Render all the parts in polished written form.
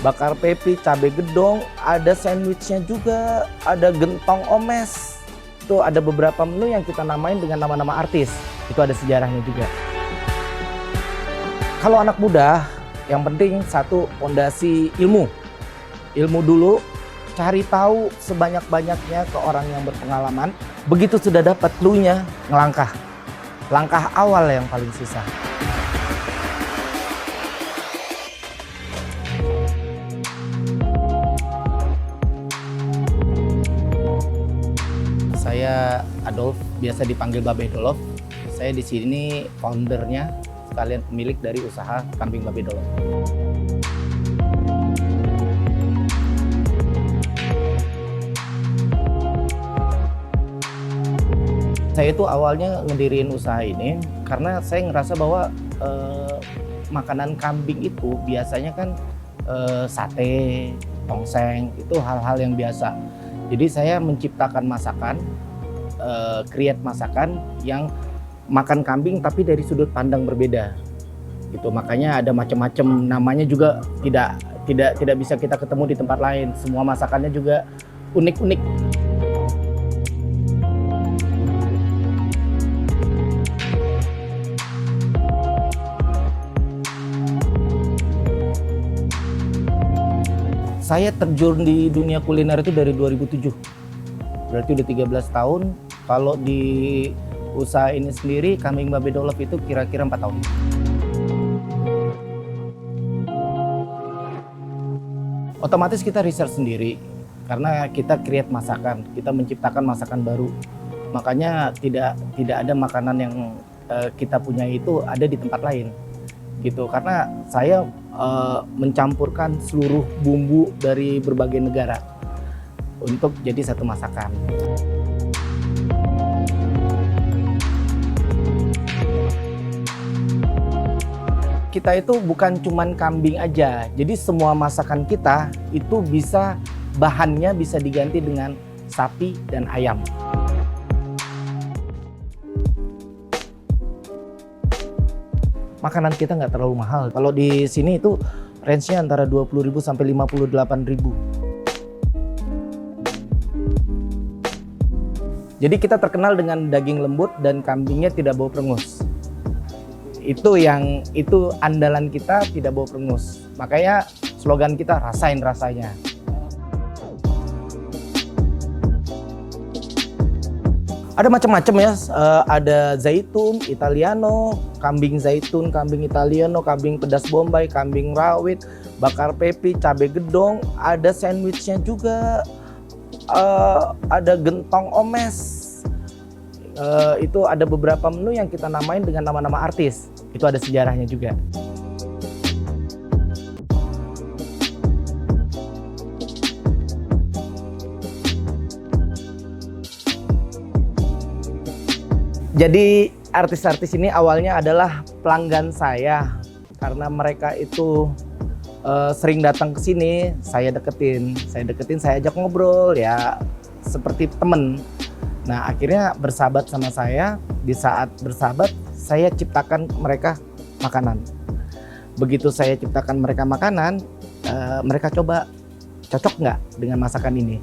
bakar pepi, cabai gedong, ada sandwichnya juga, ada gentong omes. Itu ada beberapa menu yang kita namain dengan nama-nama artis. Itu ada sejarahnya juga. Kalau anak muda, yang penting satu, fondasi ilmu. Ilmu dulu, cari tahu sebanyak-banyaknya ke orang yang berpengalaman. Begitu sudah dapat clue-nya, ngelangkah. Langkah awal yang paling susah. Saya Adolf, biasa dipanggil Babe Dolof. Saya di sini foundernya, sekalian pemilik dari usaha Kambing Babe Dolof. Saya itu awalnya ngediriin usaha ini karena saya ngerasa bahwa makanan kambing itu biasanya kan sate, tongseng, itu hal-hal yang biasa. Jadi saya menciptakan masakan, create masakan yang makan kambing tapi dari sudut pandang berbeda. Gitu. Makanya ada macam-macam, namanya juga tidak bisa kita ketemu di tempat lain. Semua masakannya juga unik-unik. Saya terjun di dunia kuliner itu dari 2007. Berarti udah 13 tahun. Kalau di usaha ini sendiri, Kambing Babe Dolof itu kira-kira 4 tahun. Otomatis kita research sendiri. Karena kita create masakan, kita menciptakan masakan baru. Makanya tidak ada makanan yang kita punya itu ada di tempat lain. Gitu, karena saya mencampurkan seluruh bumbu dari berbagai negara untuk jadi satu masakan. Kita itu bukan cuman kambing aja, jadi semua masakan kita itu bahannya bisa diganti dengan sapi dan ayam. Makanan kita nggak terlalu mahal. Kalau di sini itu range-nya antara 20.000 sampai 58.000. Jadi kita terkenal dengan daging lembut dan kambingnya tidak bau perengus. Itu andalan kita, tidak bau perengus. Makanya slogan kita rasain rasanya. Ada macam-macam ya, ada zaitun, Italiano, kambing zaitun, kambing Italiano, kambing pedas Bombay, kambing rawit, bakar pepi, cabai gedong, ada sandwichnya juga, ada gentong omes. Itu ada beberapa menu yang kita namain dengan nama-nama artis. Itu ada sejarahnya juga. Jadi artis-artis ini awalnya adalah pelanggan saya karena mereka itu sering datang ke sini, saya deketin, saya ajak ngobrol ya seperti temen. Nah akhirnya bersahabat sama saya. Di saat bersahabat saya ciptakan mereka makanan. Begitu saya ciptakan mereka makanan, mereka coba cocok nggak dengan masakan ini.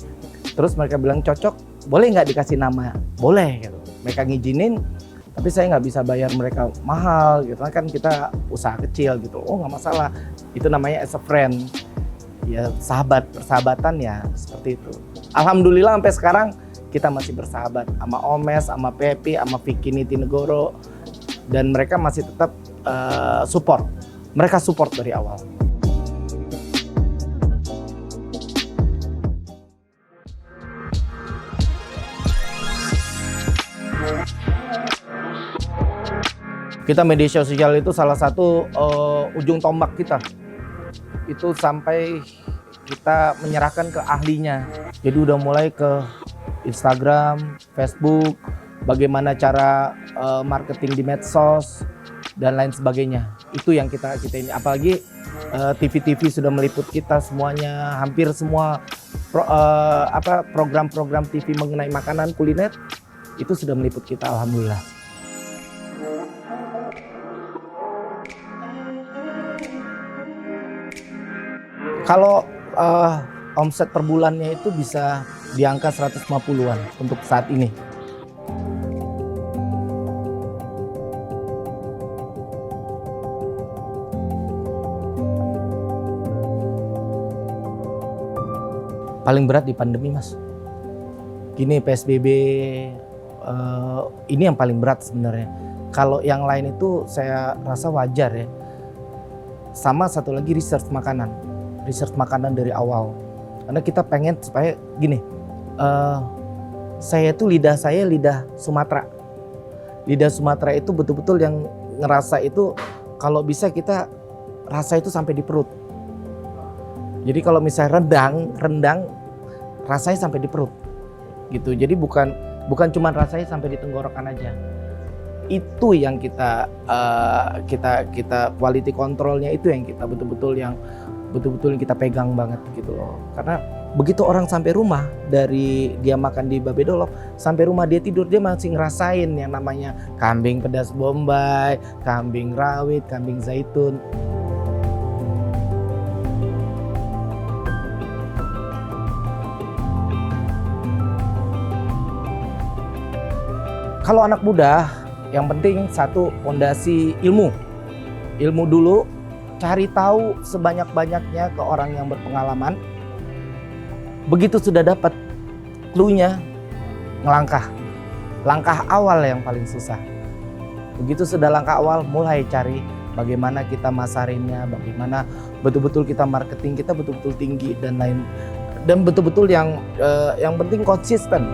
Terus mereka bilang cocok, boleh nggak dikasih nama? Boleh gitu. Mereka ngizinin, tapi saya nggak bisa bayar mereka mahal gitu kan, kita usaha kecil gitu. Oh nggak masalah, itu namanya as a friend ya, persahabatan ya seperti itu. Alhamdulillah sampai sekarang kita masih bersahabat sama Omes, sama Pepi, sama Vicky Nitinegoro, dan mereka masih tetap support. Mereka support dari awal. Kita media sosial itu salah satu ujung tombak kita. Itu sampai kita menyerahkan ke ahlinya. Jadi udah mulai ke Instagram, Facebook, bagaimana cara marketing di medsos dan lain sebagainya. Itu yang kita ini. Apalagi TV-TV sudah meliput kita semuanya, hampir semua program-program TV mengenai makanan kuliner itu sudah meliput kita, alhamdulillah. Kalau omset per bulannya itu bisa di angka 150-an untuk saat ini. Paling berat di pandemi, Mas. Gini, PSBB ini yang paling berat sebenarnya. Kalau yang lain itu saya rasa wajar ya. Sama satu lagi research makanan dari awal. Karena kita pengen supaya gini, saya itu lidah Sumatera. Lidah Sumatera itu betul-betul yang ngerasa itu kalau bisa kita rasa itu sampai di perut. Jadi kalau misalnya rendang rasanya sampai di perut, gitu. Jadi bukan cuma rasanya sampai di tenggorokan aja. Itu yang kita quality controlnya itu yang kita betul-betul kita pegang banget gitu loh. Karena begitu orang sampai rumah dari dia makan di Babe Dolok sampai rumah dia tidur, dia masih ngerasain yang namanya kambing pedas Bombay, kambing rawit, kambing zaitun. Kalau anak muda, yang penting satu, fondasi ilmu. Ilmu dulu, cari tahu sebanyak-banyaknya ke orang yang berpengalaman. Begitu sudah dapat clue-nya, ngelangkah. Langkah awal yang paling susah. Begitu sudah langkah awal, mulai cari bagaimana kita masarinnya, bagaimana betul-betul kita marketing kita betul-betul tinggi dan lain. Dan betul-betul yang penting konsisten.